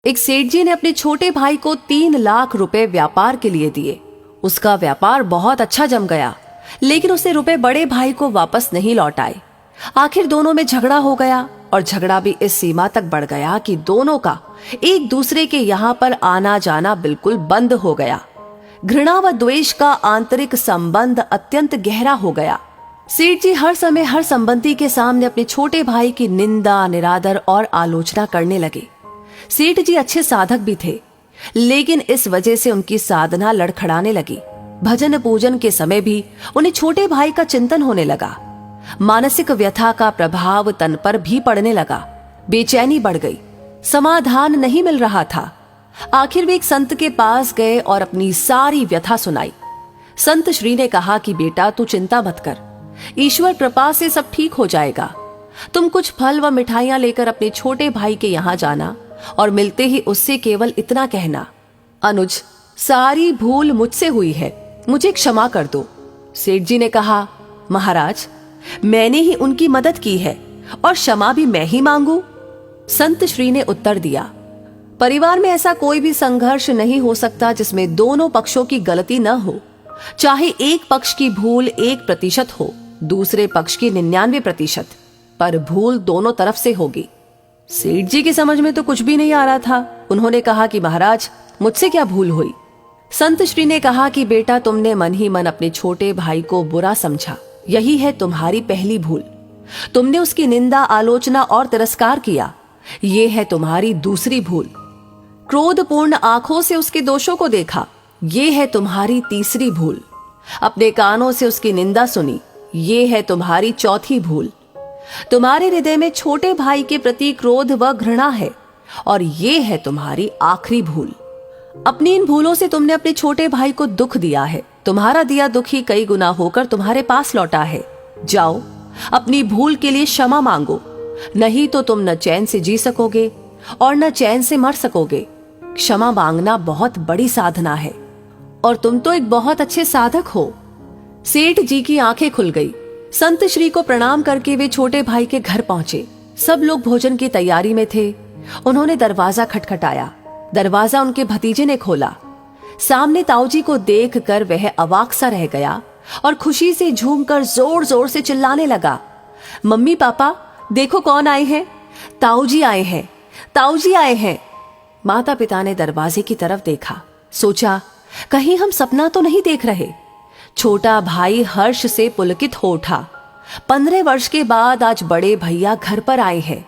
एक सेठ जी ने अपने छोटे भाई को 3 लाख रुपए व्यापार के लिए दिए। उसका व्यापार बहुत अच्छा जम गया, लेकिन उसने रुपए बड़े भाई को वापस नहीं लौटाए। आखिर दोनों में झगड़ा हो गया और झगड़ा भी इस सीमा तक बढ़ गया कि दोनों का एक दूसरे के यहाँ पर आना जाना बिल्कुल बंद हो गया। घृणा व द्वेष का आंतरिक संबंध अत्यंत गहरा हो गया। सेठ जी हर समय हर संबंधी के सामने अपने छोटे भाई की निंदा, निरादर और आलोचना करने लगे। सेठ जी अच्छे साधक भी थे, लेकिन इस वजह से उनकी साधना लड़खड़ाने लगी। भजन पूजन के समय भी उन्हें छोटे भाई का चिंतन होने लगा। मानसिक व्यथा का प्रभाव तन पर भी पड़ने लगा। बेचैनी बढ़ गई, समाधान नहीं मिल रहा था। आखिर वे एक संत के पास गए और अपनी सारी व्यथा सुनाई। संत श्री ने कहा कि बेटा, तू चिंता मत कर, ईश्वर कृपा से सब ठीक हो जाएगा। तुम कुछ फल व मिठाइयां लेकर अपने छोटे भाई के यहाँ जाना और मिलते ही उससे केवल इतना कहना, अनुज, सारी भूल मुझसे हुई है, मुझे क्षमा कर दो। सेठ जी ने कहा, महाराज, मैंने ही उनकी मदद की है और क्षमा भी मैं ही मांगू? संत श्री ने उत्तर दिया, परिवार में ऐसा कोई भी संघर्ष नहीं हो सकता जिसमें दोनों पक्षों की गलती न हो। चाहे एक पक्ष की भूल 1% हो, दूसरे पक्ष की 99%, पर भूल दोनों तरफ से होगी। सेठ जी की समझ में तो कुछ भी नहीं आ रहा था। उन्होंने कहा कि महाराज, मुझसे क्या भूल हुई? संत श्री ने कहा कि बेटा, तुमने मन ही मन अपने छोटे भाई को बुरा समझा, यही है तुम्हारी पहली भूल। तुमने उसकी निंदा, आलोचना और तिरस्कार किया, ये है तुम्हारी दूसरी भूल। क्रोधपूर्ण आंखों से उसके दोषों को देखा, ये है तुम्हारी तीसरी भूल। अपने कानों से उसकी निंदा सुनी, ये है तुम्हारी चौथी भूल। तुम्हारे हृदय में छोटे भाई के प्रति क्रोध व घृणा है और ये है तुम्हारी आखिरी भूल। अपनी इन भूलों से तुमने अपने छोटे भाई को दुख दिया है। तुम्हारा दिया दुख ही कई गुना होकर तुम्हारे पास लौटा है। जाओ, अपनी भूल के लिए क्षमा मांगो, नहीं तो तुम न चैन से जी सकोगे और न चैन से मर सकोगे। क्षमा मांगना बहुत बड़ी साधना है और तुम तो एक बहुत अच्छे साधक हो। सेठ जी की आंखें खुल गई। संत श्री को प्रणाम करके वे छोटे भाई के घर पहुंचे। सब लोग भोजन की तैयारी में थे। उन्होंने दरवाजा खटखटाया। दरवाजा उनके भतीजे ने खोला। सामने ताऊजी को देखकर वह अवाक सा रह गया और खुशी से झूमकर जोर जोर से चिल्लाने लगा, मम्मी पापा, देखो कौन आए हैं, ताऊजी आए हैं, ताऊजी आए हैं। माता पिता ने दरवाजे की तरफ देखा, सोचा कहीं हम सपना तो नहीं देख रहे। छोटा भाई हर्ष से पुलकित हो उठा। 15 वर्ष के बाद आज बड़े भैया घर पर आए हैं।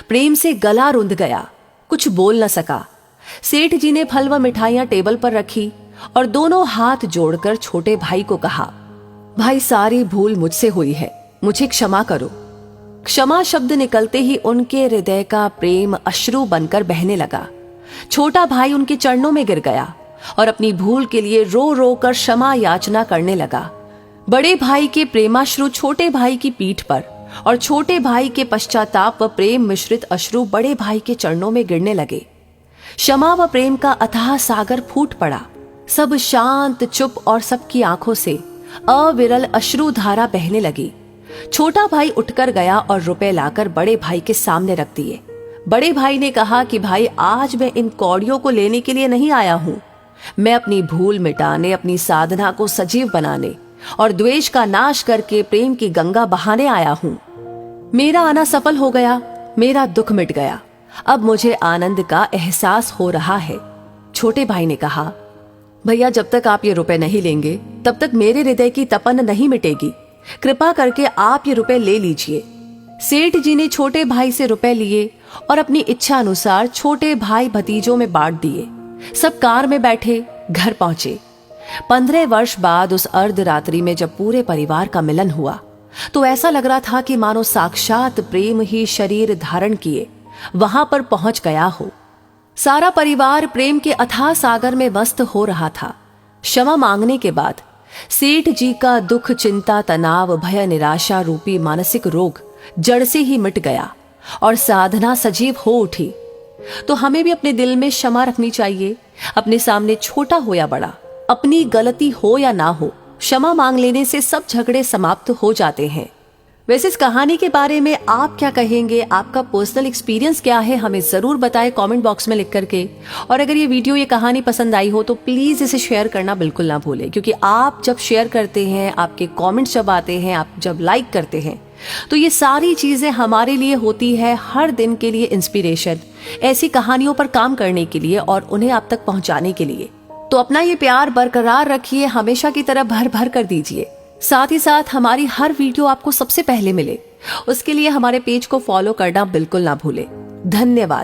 प्रेम से गला रुंध गया, कुछ बोल न सका। सेठ जी ने फल व मिठाइयां टेबल पर रखी और दोनों हाथ जोड़कर छोटे भाई को कहा, भाई, सारी भूल मुझसे हुई है, मुझे क्षमा करो। क्षमा शब्द निकलते ही उनके हृदय का प्रेम अश्रु बनकर बहने लगा। छोटा भाई उनके चरणों में गिर गया और अपनी भूल के लिए रो रो कर क्षमा याचना करने लगा। बड़े भाई के प्रेमाश्रु छोटे भाई की पीठ पर और छोटे भाई के पश्चाताप व प्रेम मिश्रित अश्रु बड़े भाई के चरणों में गिरने लगे। क्षमा व प्रेम का अथाह सागर फूट पड़ा। सब शांत, चुप और सबकी आंखों से अविरल अश्रु धारा बहने लगी। छोटा भाई उठकर गया और रुपए लाकर बड़े भाई के सामने रख दिए। बड़े भाई ने कहा कि भाई, आज मैं इन कौड़ियों को लेने के लिए नहीं आया हूं। मैं अपनी भूल मिटाने, अपनी साधना को सजीव बनाने और द्वेष का नाश करके प्रेम की गंगा बहाने आया हूं। मेरा आना सफल हो गया, मेरा दुख मिट गया। अब मुझे आनंद का एहसास हो रहा है। छोटे भाई ने कहा, भैया, जब तक आप ये रुपए नहीं लेंगे तब तक मेरे हृदय की तपन नहीं मिटेगी। कृपा करके आप ये रुपए ले लीजिए। सेठ जी ने छोटे भाई से रुपए लिए और अपनी इच्छा अनुसार छोटे भाई भतीजों में बांट दिए। सब कार में बैठे घर पहुंचे। 15 वर्ष बाद उस अर्धरात्रि में जब पूरे परिवार का मिलन हुआ तो ऐसा लग रहा था कि मानो साक्षात प्रेम ही शरीर धारण किए वहां पर पहुंच गया हो। सारा परिवार प्रेम के अथाह सागर में मस्त हो रहा था। क्षमा मांगने के बाद सेठ जी का दुख, चिंता, तनाव, भय, निराशा रूपी मानसिक रोग जड़ से ही मिट गया और साधना सजीव हो उठी। तो हमें भी अपने दिल में क्षमा रखनी चाहिए। अपने सामने छोटा हो या बड़ा, अपनी गलती हो या ना हो, क्षमा मांग लेने से सब झगड़े समाप्त हो जाते हैं। वैसे इस कहानी के बारे में आप क्या कहेंगे, आपका पर्सनल एक्सपीरियंस क्या है, हमें जरूर बताएं कमेंट बॉक्स में लिख करके। और अगर ये वीडियो, ये कहानी पसंद आई हो तो प्लीज इसे शेयर करना बिल्कुल ना भूलें, क्योंकि आप जब शेयर करते हैं, आपके कमेंट्स जब आते हैं, आप जब लाइक करते हैं, तो ये सारी चीजें हमारे लिए होती है हर दिन के लिए इंस्पिरेशन, ऐसी कहानियों पर काम करने के लिए और उन्हें आप तक पहुंचाने के लिए। तो अपना ये प्यार बरकरार रखिए, हमेशा की तरह भर भर कर दीजिए। साथ ही साथ हमारी हर वीडियो आपको सबसे पहले मिले, उसके लिए हमारे पेज को फॉलो करना बिल्कुल ना भूलें। धन्यवाद।